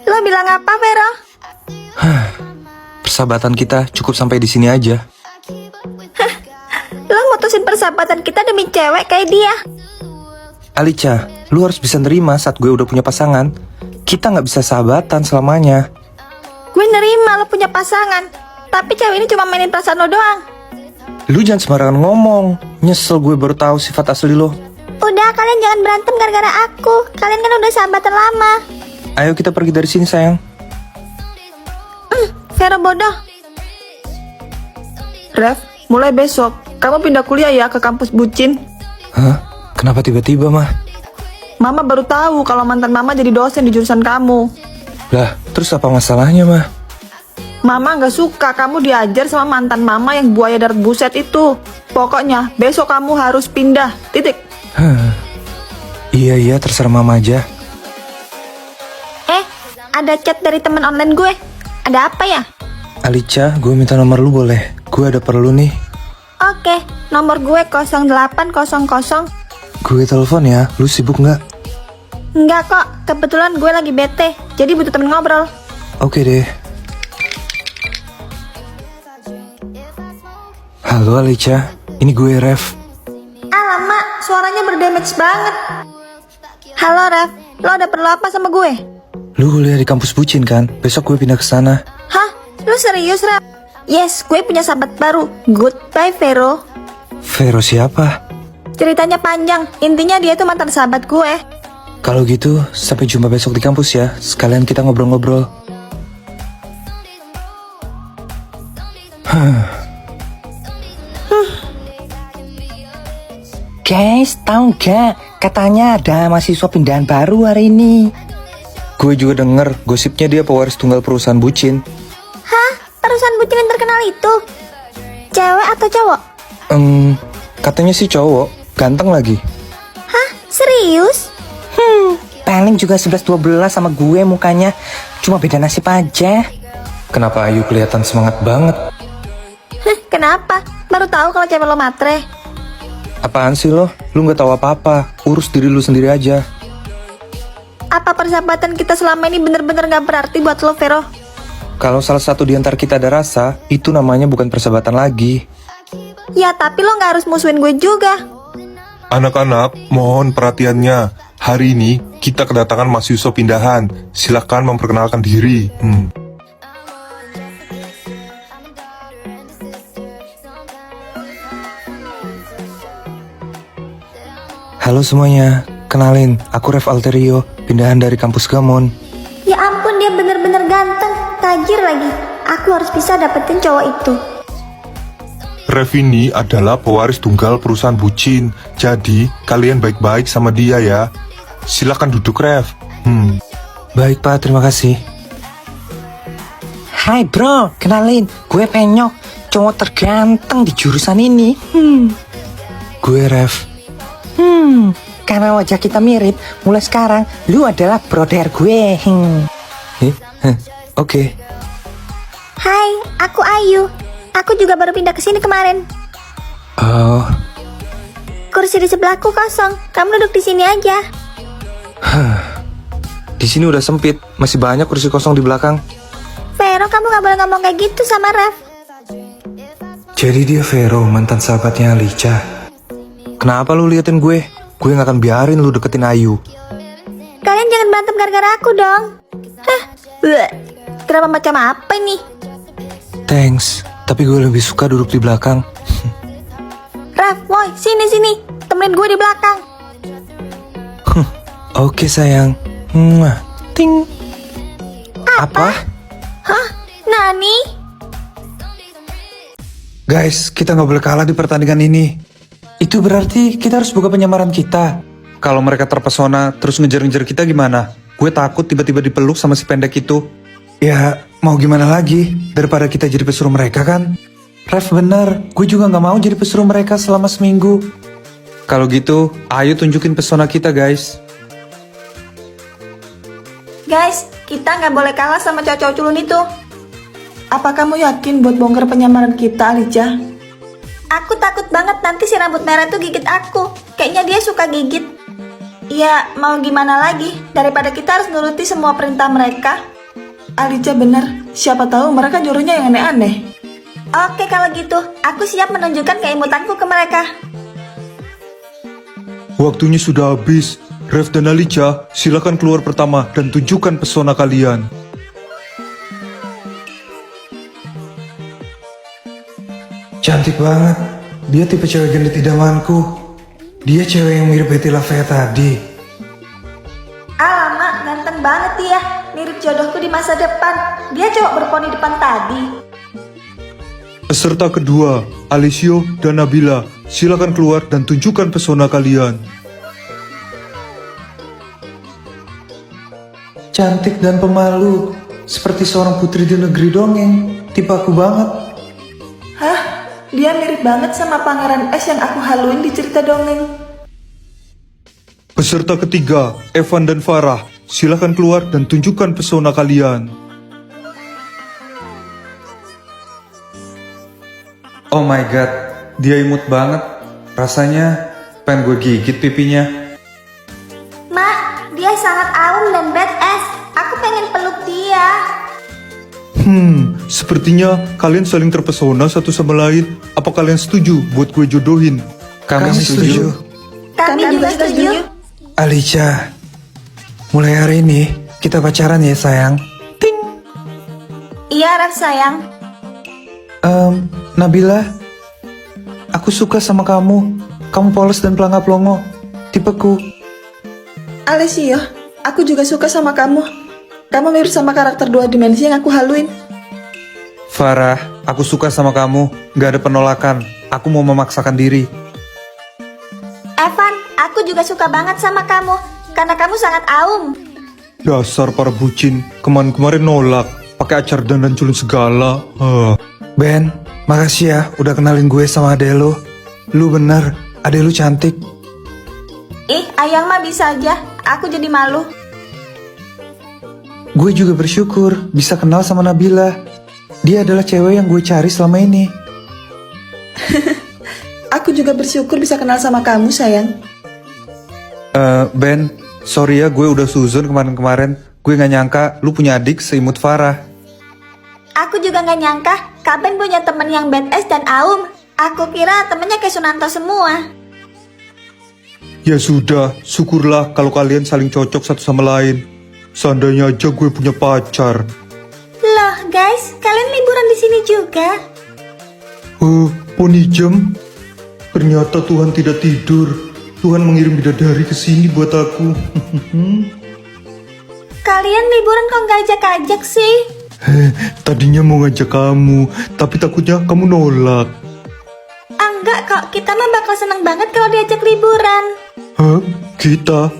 Lo bilang apa, Vero? Persahabatan kita cukup sampai di sini aja. Lo mutusin persahabatan kita demi cewek kayak dia? Alicia, lu harus bisa nerima saat gue udah punya pasangan. Kita nggak bisa sahabatan selamanya. Gue nerima lo punya pasangan, tapi cewek ini cuma mainin perasaan lo doang. Lu jangan sembarangan ngomong. Nyesel gue baru tahu sifat asli lo. Udah, kalian jangan berantem gara-gara aku. Kalian kan udah sahabatan lama. Ayo kita pergi dari sini sayang. Vero bodoh. Rev, mulai besok kamu pindah kuliah ya ke kampus bucin. Hah? Kenapa tiba-tiba mah? Mama baru tahu kalau mantan mama jadi dosen di jurusan kamu. Lah, terus apa masalahnya mah? Mama gak suka kamu diajar sama mantan mama yang buaya darat buset itu. Pokoknya besok kamu harus pindah. Titik. Iya, terserah mama aja. Ada chat dari teman online gue. Ada apa ya? Alicia, gue minta nomor lu boleh? Gue ada perlu nih. Oke, nomor gue 0800. Gue telepon ya, lu sibuk nggak? Enggak kok, kebetulan gue lagi bete. Jadi butuh temen ngobrol. Oke deh. Halo Alicia, ini gue Rev. Alamak, suaranya berdamage banget. Halo Rev, lo ada perlu apa sama gue? Lu kuliah di kampus bucin kan? Besok gue pindah ke sana. Hah? Lo serius Rev? Yes, gue punya sahabat baru. Goodbye Vero. Vero siapa? Ceritanya panjang, intinya dia tuh mantan sahabat gue. Kalau gitu, sampai jumpa besok di kampus ya. Sekalian kita ngobrol-ngobrol. Guys, tahu nggak? Katanya ada mahasiswa pindahan baru hari ini. Gue juga denger gosipnya dia pewaris tunggal perusahaan bucin. Hah? Perusahaan bucin yang terkenal itu? Cewek atau cowok? Katanya sih cowok, ganteng lagi. Hah? Serius? Paling juga 11-12 sama gue mukanya. Cuma beda nasib aja. Kenapa Ayu kelihatan semangat banget? Kenapa? Baru tahu kalau cewek lo matre. Apaan sih lo? Lu gak tahu apa-apa. Urus diri lu sendiri aja. Apa persahabatan kita selama ini bener-bener gak berarti buat lo, Vero? Kalau salah satu di antara kita ada rasa, itu namanya bukan persahabatan lagi. Ya, tapi lo gak harus musuhin gue juga. Anak-anak, mohon perhatiannya. Hari ini kita kedatangan mahasiswa pindahan. Silakan memperkenalkan diri. Halo semuanya, kenalin, aku Rev Alterio, pindahan dari kampus Gamon. Ya ampun, dia bener-bener ganteng, tajir lagi. Aku harus bisa dapetin cowok itu. Rev ini adalah pewaris tunggal perusahaan bucin. Jadi, kalian baik-baik sama dia ya. Silakan duduk, Rev. Baik Pak, terima kasih. Hai bro, kenalin. Gue Penyok, cowok terganteng di jurusan ini. Gue Rev. Karena wajah kita mirip, mulai sekarang lu adalah brother gue. Oke. Hai, aku Ayu. Aku juga baru pindah ke sini kemarin. Oh, Kursi di sebelahku kosong. Kamu duduk di sini aja. di sini udah sempit, masih banyak kursi kosong di belakang. Vero, kamu gak boleh ngomong kayak gitu sama Rev. Jadi dia Vero, mantan sahabatnya Alicia. Kenapa lu liatin gue? Gue gak akan biarin lu deketin Ayu. Kalian jangan berantem gara-gara aku dong. Hah? Bleh. Drama macam apa ini? Thanks, tapi gue lebih suka duduk di belakang. Rev, woi, sini. Temenin gue di belakang. Oke sayang. Mwah. Ting. Apa? Hah? Nani? Guys, kita gak boleh kalah di pertandingan ini. Itu berarti kita harus buka penyamaran kita. Kalau mereka terpesona terus ngejar-ngejar kita gimana? Gue takut tiba-tiba dipeluk sama si pendek itu. Ya, mau gimana lagi? Daripada kita jadi pesuruh mereka kan? Rev bener, gue juga gak mau jadi pesuruh mereka selama seminggu. Kalau gitu, ayo tunjukin pesona kita guys. Guys, kita gak boleh kalah sama cowok-cowok culun itu. Apa kamu yakin buat bongkar penyamaran kita, Alicia? Aku takut banget nanti si rambut merah tuh gigit aku. Kayaknya dia suka gigit. Ya, mau gimana lagi? Daripada kita harus nuruti semua perintah mereka. Alicia bener, siapa tahu mereka nyuruhnya yang aneh-aneh. Oke, kalau gitu, aku siap menunjukkan keimutanku ke mereka. Waktunya sudah habis. Rev dan Alicia, silakan keluar pertama dan tunjukkan pesona kalian. Cantik banget. Dia tipe cewek genit idamanku. Dia cewek yang mirip Betty LaFaya tadi. Alamak, ganteng banget dia. Mirip jodohku di masa depan. Dia cowok berponi depan tadi. Peserta kedua, Alessio dan Nabila, silakan keluar dan tunjukkan pesona kalian. Cantik dan pemalu, seperti seorang putri di negeri dongeng. Tipe aku banget. Hah? Dia mirip banget sama Pangeran Es yang aku haluin di cerita dongeng. Peserta ketiga, Evan dan Farah, silakan keluar dan tunjukkan pesona kalian. Oh my god, dia imut banget. Rasanya pengen gue gigit pipinya. Mak, dia sangat aum dan badass. Aku pengen peluk dia. Sepertinya kalian saling terpesona satu sama lain. Apa kalian setuju buat gue jodohin? Kami setuju. Kami juga setuju. Alicia, mulai hari ini kita pacaran ya sayang. Iya, Raf sayang. Nabila, aku suka sama kamu. Kamu polos dan pelangap-longo. Tipeku. Alessio, aku juga suka sama kamu. Kamu mirip sama karakter 2 dimensi yang aku haluin. Farah, aku suka sama kamu. Gak ada penolakan. Aku mau memaksakan diri. Evan, aku juga suka banget sama kamu. Karena kamu sangat aum. Dasar para bucin. Kemarin nolak. Pakai acar dan culun segala. Ben, makasih ya udah kenalin gue sama ade lu. Lu bener, ade lu cantik. Ih, Ayang mah bisa aja. Aku jadi malu. Gue juga bersyukur bisa kenal sama Nabila. Dia adalah cewek yang gue cari selama ini. Aku juga bersyukur bisa kenal sama kamu, sayang. Ben, sorry ya gue udah suzon kemarin-kemarin. Gue gak nyangka lu punya adik seimut Farah. Aku juga gak nyangka Kak Ben punya temen yang badass dan aum. Aku kira temennya kayak Sunanto semua. Ya sudah, syukurlah kalau kalian saling cocok satu sama lain. Seandainya aja gue punya pacar. Loh guys, kalian liburan di sini juga? Poni jam. Ternyata Tuhan tidak tidur. Tuhan mengirim bidadari ke sini buat aku. Kalian liburan kok gak ajak-ajak sih? Tadinya mau ngajak kamu, tapi takutnya kamu nolak. Enggak kok, kita mah bakal seneng banget kalau diajak liburan. Hah? Kita?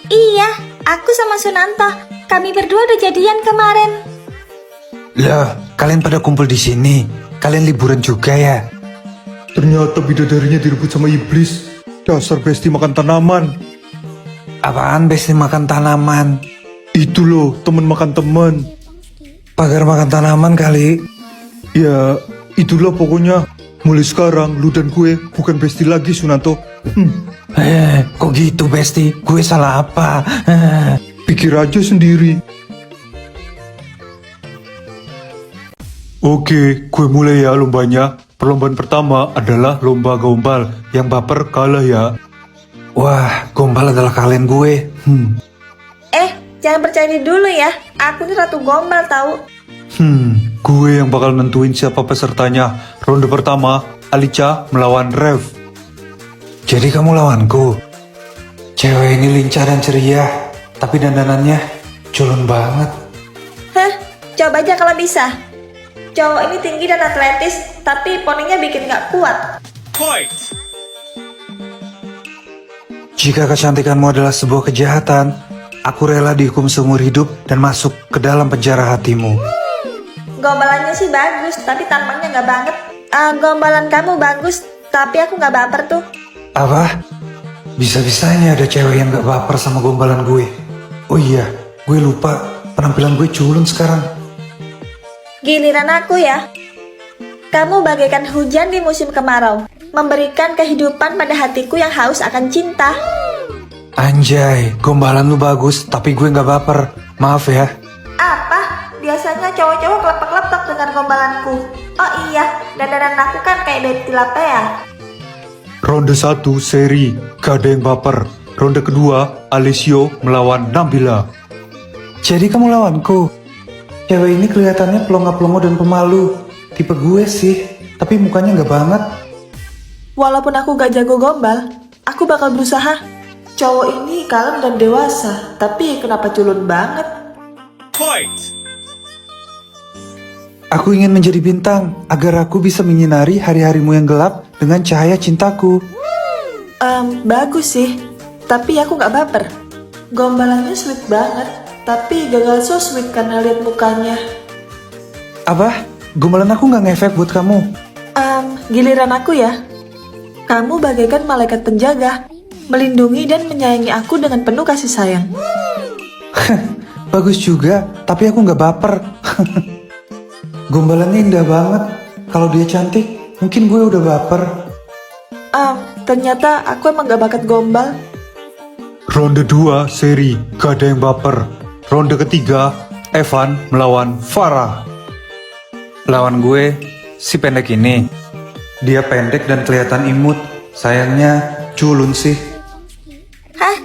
Iya, aku sama Sunanto. Kami berdua udah jadian kemarin. Lah, kalian pada kumpul di sini. Kalian liburan juga ya? Ternyata bidadarinya direbut sama iblis. Dasar besti makan tanaman. Apaan besti makan tanaman? Itu loh, temen makan temen. Pagar makan tanaman kali. Ya, itulah pokoknya. Mulai sekarang, lu dan gue bukan besti lagi, Sunanto. Kok gitu, besti? Gue salah apa? Pikir aja sendiri. Oke, gue mulai ya lombanya. Perlombaan pertama adalah lomba gombal. Yang baper kalah ya. Wah, gombal adalah kalian gue. Jangan percaya diri dulu ya. Aku nih ratu gombal tahu. Gue yang bakal nentuin siapa pesertanya. Ronde pertama, Alicia melawan Rev. Jadi kamu lawanku? Cewek ini lincah dan ceria, tapi dandanannya culun banget. Hah? Coba aja kalau bisa. Cowok ini tinggi dan atletis, tapi poninya bikin gak kuat. Jika kecantikanmu adalah sebuah kejahatan, aku rela dihukum seumur hidup dan masuk ke dalam penjara hatimu. Gombalannya sih bagus, tapi tampangnya gak banget. Gombalan kamu bagus, tapi aku gak baper tuh. Apa? Bisa-bisanya ada cewek yang gak baper sama gombalan gue. Oh iya, gue lupa penampilan gue culun sekarang. Giliran aku ya. Kamu bagaikan hujan di musim kemarau, memberikan kehidupan pada hatiku yang haus akan cinta. Anjay, gombalan lu bagus, tapi gue nggak baper. Maaf ya. Apa? Biasanya cowok-cowok klepek-klepek dengan gombalanku. Oh iya, dandanan aku kan kayak Betty Lapea. Ronde 1 seri, gak ada yang baper. Ronde kedua, Alessio melawan Nabila. Jadi kamu lawanku. Cewek ini kelihatannya pelongo-pelongo dan pemalu. Tipe gue sih, tapi mukanya nggak banget. Walaupun aku gak jago gombal, aku bakal berusaha. Cowok ini kalem dan dewasa, tapi kenapa culun banget? Aku ingin menjadi bintang, agar aku bisa menyinari hari-harimu yang gelap dengan cahaya cintaku. Bagus sih, tapi aku gak baper. Gombalannya sweet banget, tapi gagal so sweet karena lihat mukanya. Apa? Gombalan aku nggak ngefek buat kamu. Giliran aku ya. Kamu bagaikan malaikat penjaga, melindungi dan menyayangi aku dengan penuh kasih sayang. Bagus juga, tapi aku nggak baper. Gombalannya indah banget. Kalau dia cantik, mungkin gue udah baper. Ternyata aku emang gak bakat gombal. Ronde 2 seri, gak ada yang baper. Ronde ketiga, Evan melawan Farah. Lawan gue, si pendek ini. Dia pendek dan kelihatan imut. Sayangnya, culun sih. Hah?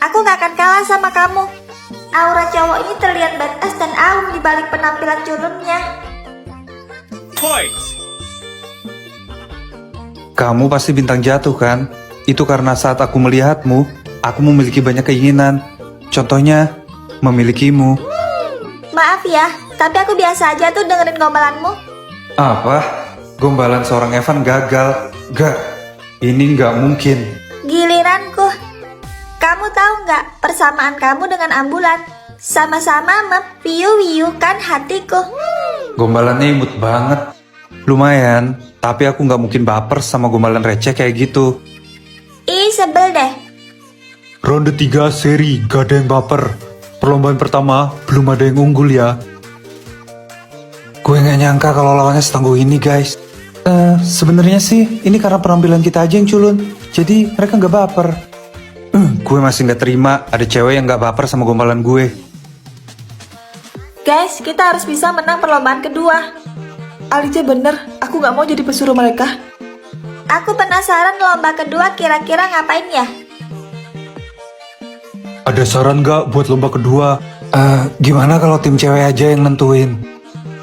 Aku gak akan kalah sama kamu. Aura cowok ini terlihat badass dan aum di balik penampilan culunnya. Kamu pasti bintang jatuh kan? Itu karena saat aku melihatmu, aku memiliki banyak keinginan. Contohnya, memilikimu. Maaf ya, tapi aku biasa aja tuh dengerin gombalanmu. Apa? Gombalan seorang Evan gagal? Gak, ini gak mungkin. Giliranku. Kamu tahu nggak persamaan kamu dengan ambulan? Sama-sama mempiu-piukan hatiku. Gombalannya imut banget. Lumayan, tapi aku gak mungkin baper sama gombalan receh kayak gitu. Ih, sebel deh. Ronde 3 seri, gak ada yang baper. Perlombaan pertama, belum ada yang unggul ya. Gue gak nyangka kalau lawannya setangguh ini guys. Sebenarnya sih ini karena penampilan kita aja yang culun. Jadi mereka gak baper. Gue masih gak terima ada cewek yang gak baper sama gombalan gue. Guys, kita harus bisa menang perlombaan kedua. Alice bener, aku gak mau jadi pesuruh mereka. Aku penasaran lomba kedua kira-kira ngapain ya? Ada saran gak buat lomba kedua? Gimana kalau tim cewek aja yang nentuin?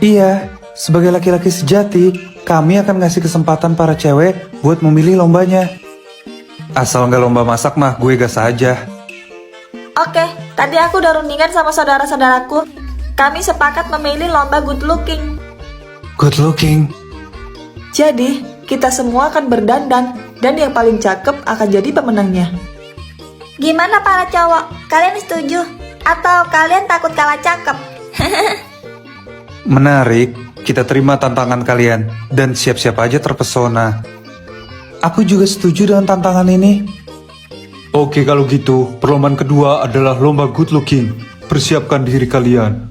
Iya, sebagai laki-laki sejati, kami akan ngasih kesempatan para cewek buat memilih lombanya. Asal nggak lomba masak mah, gue gas aja. Oke, tadi aku udah rundingan sama saudara-saudaraku. Kami sepakat memilih lomba good looking. Good looking. Jadi, kita semua akan berdandan, dan yang paling cakep akan jadi pemenangnya. Gimana para cowok? Kalian setuju? Atau kalian takut kalah cakep? Menarik, kita terima tantangan kalian dan siap-siap aja terpesona. Aku juga setuju dengan tantangan ini. Oke kalau gitu, perlombaan kedua adalah lomba good looking. Persiapkan diri kalian.